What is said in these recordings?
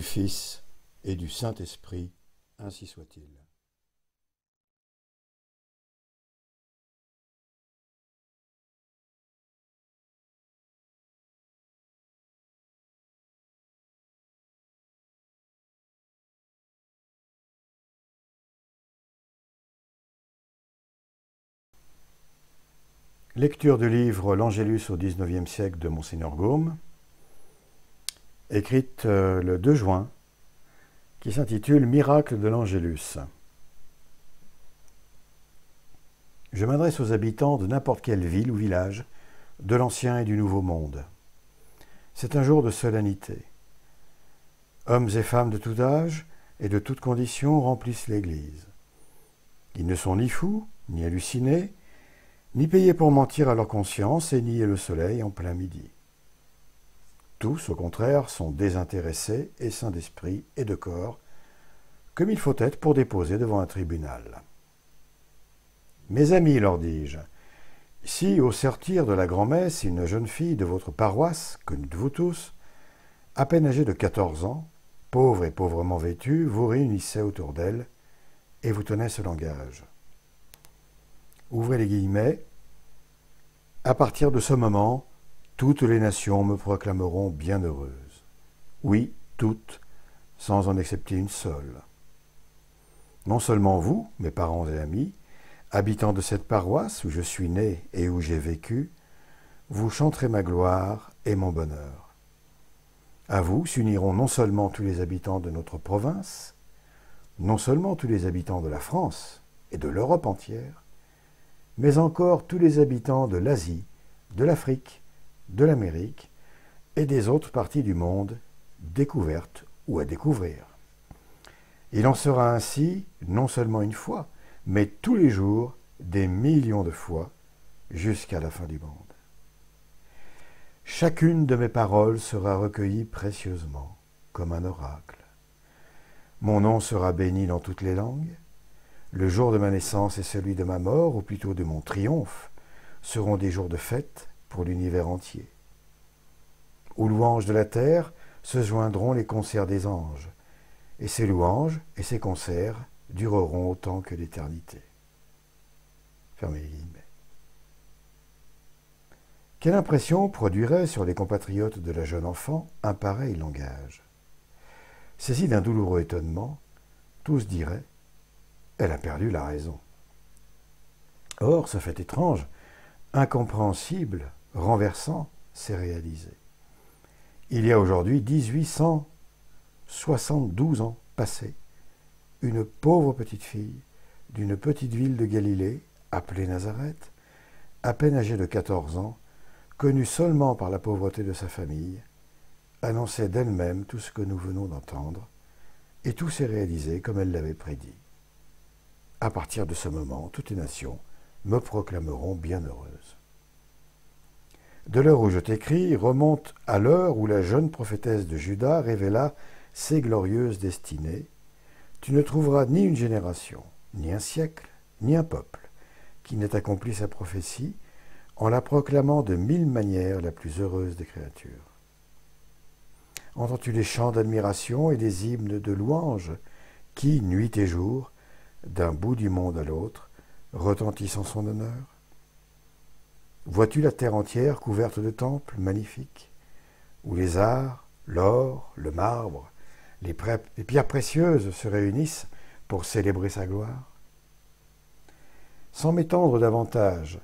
Fils et du Saint-Esprit, ainsi soit-il. Lecture du livre L'Angélus au XIXe siècle de Monseigneur Gaume, écrite le 2 juin, qui s'intitule Miracle de l'Angélus. Je m'adresse aux habitants de n'importe quelle ville ou village, de l'Ancien et du Nouveau Monde. C'est un jour de solennité. Hommes et femmes de tout âge et de toutes conditions remplissent l'Église. Ils ne sont ni fous, ni hallucinés, ni payés pour mentir à leur conscience et nier le soleil en plein midi. Tous, au contraire, sont désintéressés et saints d'esprit et de corps, comme il faut être pour déposer devant un tribunal. Mes amis, leur dis-je, si, au sortir de la grand-messe, une jeune fille de votre paroisse, connue de vous tous, à peine âgée de 14 ans, pauvre et pauvrement vêtue, vous réunissait autour d'elle et vous tenait ce langage. Ouvrez les guillemets. À partir de ce moment, toutes les nations me proclameront bienheureuse. Oui, toutes, sans en excepter une seule. Non seulement vous, mes parents et amis, habitants de cette paroisse où je suis né et où j'ai vécu, vous chanterez ma gloire et mon bonheur. À vous s'uniront non seulement tous les habitants de notre province, non seulement tous les habitants de la France et de l'Europe entière, mais encore tous les habitants de l'Asie, de l'Afrique, de l'Amérique et des autres parties du monde découvertes ou à découvrir. Il en sera ainsi non seulement une fois, mais tous les jours, des millions de fois, jusqu'à la fin du monde. Chacune de mes paroles sera recueillie précieusement, comme un oracle. Mon nom sera béni dans toutes les langues. Le jour de ma naissance et celui de ma mort, ou plutôt de mon triomphe, seront des jours de fête pour l'univers entier. Aux louanges de la terre se joindront les concerts des anges, et ces louanges et ces concerts dureront autant que l'éternité. Fermez les guillemets. Quelle impression produirait sur les compatriotes de la jeune enfant un pareil langage? Saisis d'un douloureux étonnement, tous diraient « Elle a perdu la raison ». Or, ce fait étrange, incompréhensible, renversant, s'est réalisé. Il y a aujourd'hui 1872 ans passés, une pauvre petite fille d'une petite ville de Galilée, appelée Nazareth, à peine âgée de 14 ans, connue seulement par la pauvreté de sa famille, annonçait d'elle-même tout ce que nous venons d'entendre, et tout s'est réalisé comme elle l'avait prédit. À partir de ce moment, toutes les nations me proclameront bienheureuse. De l'heure où je t'écris remonte à l'heure où la jeune prophétesse de Juda révéla ses glorieuses destinées. Tu ne trouveras ni une génération, ni un siècle, ni un peuple qui n'ait accompli sa prophétie en la proclamant de 1000 manières la plus heureuse des créatures. Entends-tu les chants d'admiration et des hymnes de louange qui, nuit et jour, d'un bout du monde à l'autre, retentissent en son honneur? Vois-tu la terre entière couverte de temples magnifiques, où les arts, l'or, le marbre, les pierres précieuses se réunissent pour célébrer sa gloire? Sans m'étendre davantage,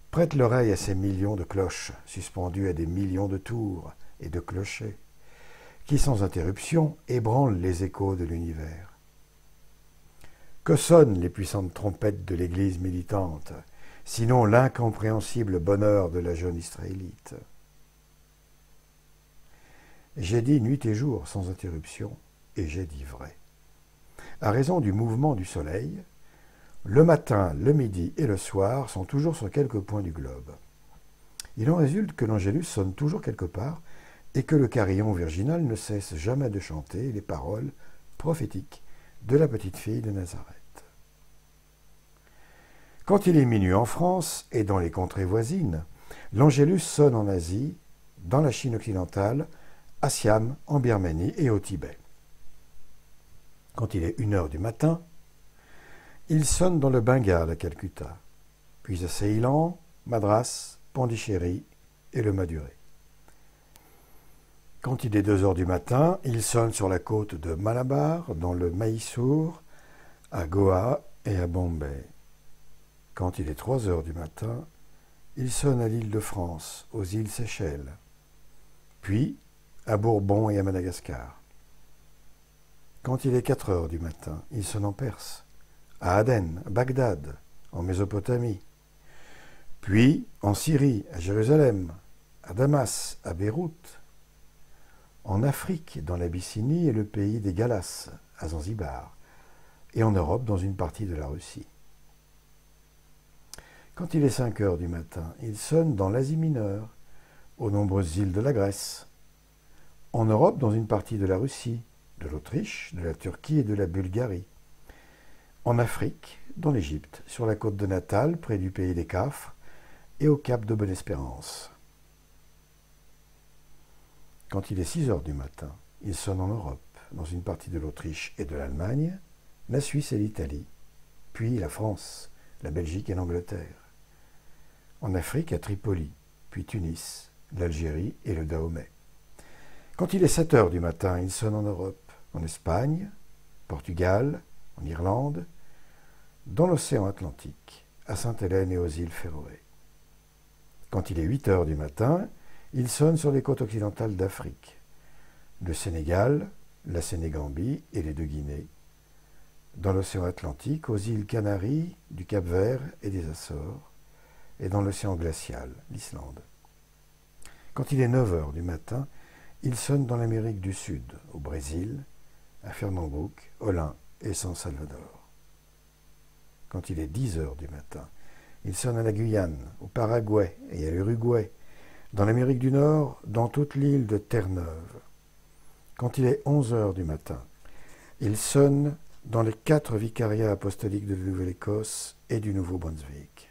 prête l'oreille à ces millions de cloches suspendues à des millions de tours et de clochers, qui sans interruption ébranlent les échos de l'univers. Que sonnent les puissantes trompettes de l'Église militante, sinon l'incompréhensible bonheur de la jeune Israélite? J'ai dit nuit et jour sans interruption, et j'ai dit vrai. À raison du mouvement du soleil, le matin, le midi et le soir sont toujours sur quelque point du globe. Il en résulte que l'Angélus sonne toujours quelque part et que le carillon virginal ne cesse jamais de chanter les paroles prophétiques de la petite fille de Nazareth. Quand il est minuit en France et dans les contrées voisines, l'Angélus sonne en Asie, dans la Chine occidentale, à Siam, en Birmanie et au Tibet. Quand il est 1 heure du matin, il sonne dans le Bengale à Calcutta, puis à Ceylan, Madras, Pondichéry et le Maduré. Quand il est 2 heures du matin, il sonne sur la côte de Malabar, dans le Mysore, à Goa et à Bombay. Quand il est 3 heures du matin, il sonne à l'île de France, aux îles Seychelles, puis à Bourbon et à Madagascar. Quand il est 4 heures du matin, il sonne en Perse, à Aden, à Bagdad, en Mésopotamie, puis en Syrie, à Jérusalem, à Damas, à Beyrouth, en Afrique, dans l'Abyssinie et le pays des Galas, à Zanzibar, et en Europe, dans une partie de la Russie. Quand il est 5 heures du matin, il sonne dans l'Asie mineure, aux nombreuses îles de la Grèce, en Europe, dans une partie de la Russie, de l'Autriche, de la Turquie et de la Bulgarie, en Afrique, dans l'Égypte, sur la côte de Natal, près du pays des Cafres, et au cap de Bonne-Espérance. Quand il est 6 heures du matin, il sonne en Europe, dans une partie de l'Autriche et de l'Allemagne, la Suisse et l'Italie, puis la France, la Belgique et l'Angleterre. En Afrique, à Tripoli, puis Tunis, l'Algérie et le Dahomey. Quand il est 7 heures du matin, il sonne en Europe, en Espagne, Portugal, en Irlande, dans l'océan Atlantique, à Sainte-Hélène et aux îles Féroé. Quand il est 8 heures du matin, il sonne sur les côtes occidentales d'Afrique, le Sénégal, la Sénégambie et les deux Guinées, dans l'océan Atlantique, aux îles Canaries, du Cap-Vert et des Açores, et dans l'océan glacial, l'Islande. Quand il est 9 heures du matin, il sonne dans l'Amérique du Sud, au Brésil, à Fernambouc, Olin et San Salvador. Quand il est 10 heures du matin, il sonne à la Guyane, au Paraguay et à l'Uruguay, dans l'Amérique du Nord, dans toute l'île de Terre-Neuve. Quand il est 11 heures du matin, il sonne dans les 4 vicariats apostoliques de la Nouvelle-Écosse et du Nouveau-Brunswick.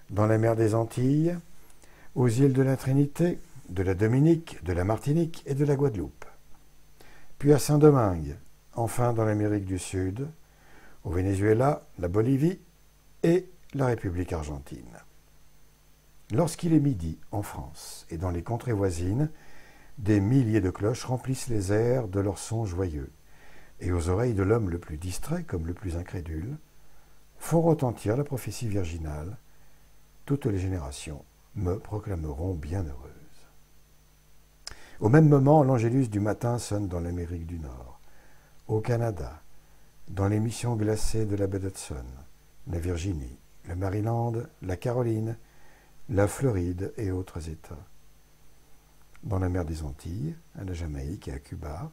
Dans la mer des Antilles, aux îles de la Trinité, de la Dominique, de la Martinique et de la Guadeloupe. Puis à Saint-Domingue, enfin dans l'Amérique du Sud, au Venezuela, la Bolivie et la République argentine. Lorsqu'il est midi, en France et dans les contrées voisines, des milliers de cloches remplissent les airs de leurs sons joyeux, et aux oreilles de l'homme le plus distrait comme le plus incrédule, font retentir la prophétie virginale. Toutes les générations me proclameront bienheureuse. Au même moment, l'Angélus du matin sonne dans l'Amérique du Nord, au Canada, dans les missions glacées de la baie d'Hudson, la Virginie, le Maryland, la Caroline, la Floride et autres États. Dans la mer des Antilles, à la Jamaïque et à Cuba,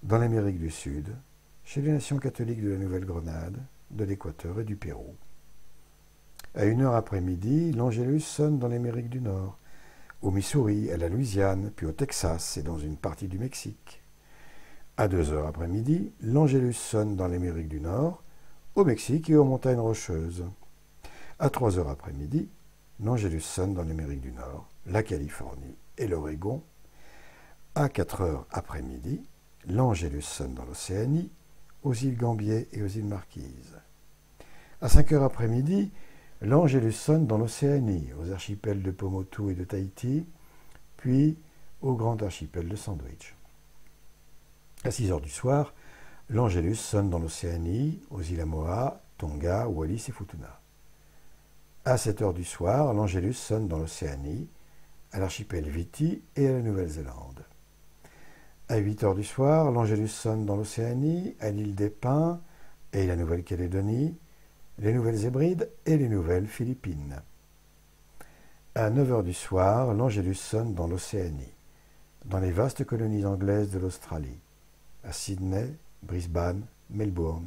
dans l'Amérique du Sud, chez les nations catholiques de la Nouvelle-Grenade, de l'Équateur et du Pérou. À 1 heure après-midi, l'Angélus sonne dans l'Amérique du Nord, au Missouri, à la Louisiane, puis au Texas et dans une partie du Mexique. À 2 heures après-midi, l'Angélus sonne dans l'Amérique du Nord, au Mexique et aux montagnes rocheuses. À 3 heures après-midi, l'Angélus sonne dans l'Amérique du Nord, la Californie et l'Oregon. À 4 heures après-midi, l'Angélus sonne dans l'Océanie, aux îles Gambier et aux îles Marquises. À 5 heures après-midi, l'Angélus sonne dans l'Océanie, aux archipels de Pomotou et de Tahiti, puis au grand archipel de Sandwich. À 6 heures du soir, l'Angélus sonne dans l'Océanie, aux îles Samoa, Tonga, Wallis et Futuna. À 7 heures du soir, l'Angélus sonne dans l'Océanie, à l'archipel Viti et à la Nouvelle-Zélande. À 8 heures du soir, l'Angélus sonne dans l'Océanie, à l'île des Pins et la Nouvelle-Calédonie, les Nouvelles-Hébrides et les Nouvelles-Philippines. À 9 heures du soir, l'Angélus sonne dans l'Océanie, dans les vastes colonies anglaises de l'Australie, à Sydney, Brisbane, Melbourne,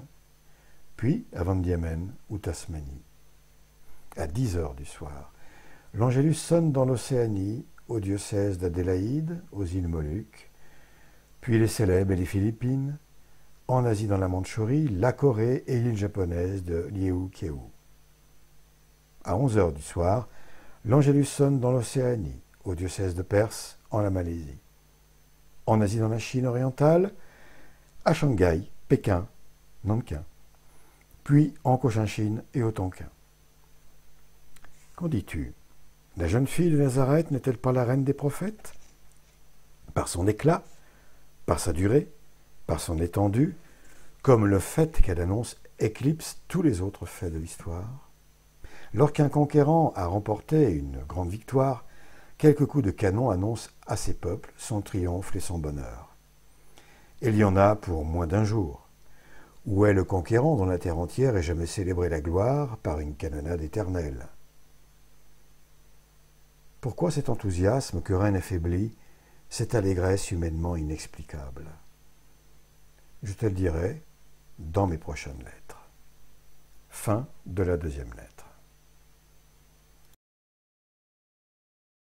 puis à Van Diemen ou Tasmanie. À 10 heures du soir, l'Angélus sonne dans l'Océanie, au diocèse d'Adélaïde, aux îles Moluques, puis les Célèbes et les Philippines, en Asie dans la Mandchourie, la Corée et l'île japonaise de Ryukyu. À 11 heures du soir, l'Angélus sonne dans l'Océanie, au diocèse de Perse, en la Malaisie. En Asie dans la Chine orientale, à Shanghai, Pékin, Nankin, puis en Cochinchine et au Tonkin. Qu'en dis-tu? La jeune fille de Nazareth n'est-elle pas la reine des prophètes? Par son éclat, par sa durée, par son étendue, comme le fait qu'elle annonce éclipse tous les autres faits de l'histoire. Lorsqu'un conquérant a remporté une grande victoire, quelques coups de canon annoncent à ses peuples son triomphe et son bonheur. Il y en a pour moins d'un jour. Où est le conquérant dont la terre entière ait jamais célébré la gloire par une canonnade éternelle? Pourquoi cet enthousiasme que rien n'affaiblit, cette allégresse humainement inexplicable? Je te le dirai dans mes prochaines lettres. Fin de la deuxième lettre.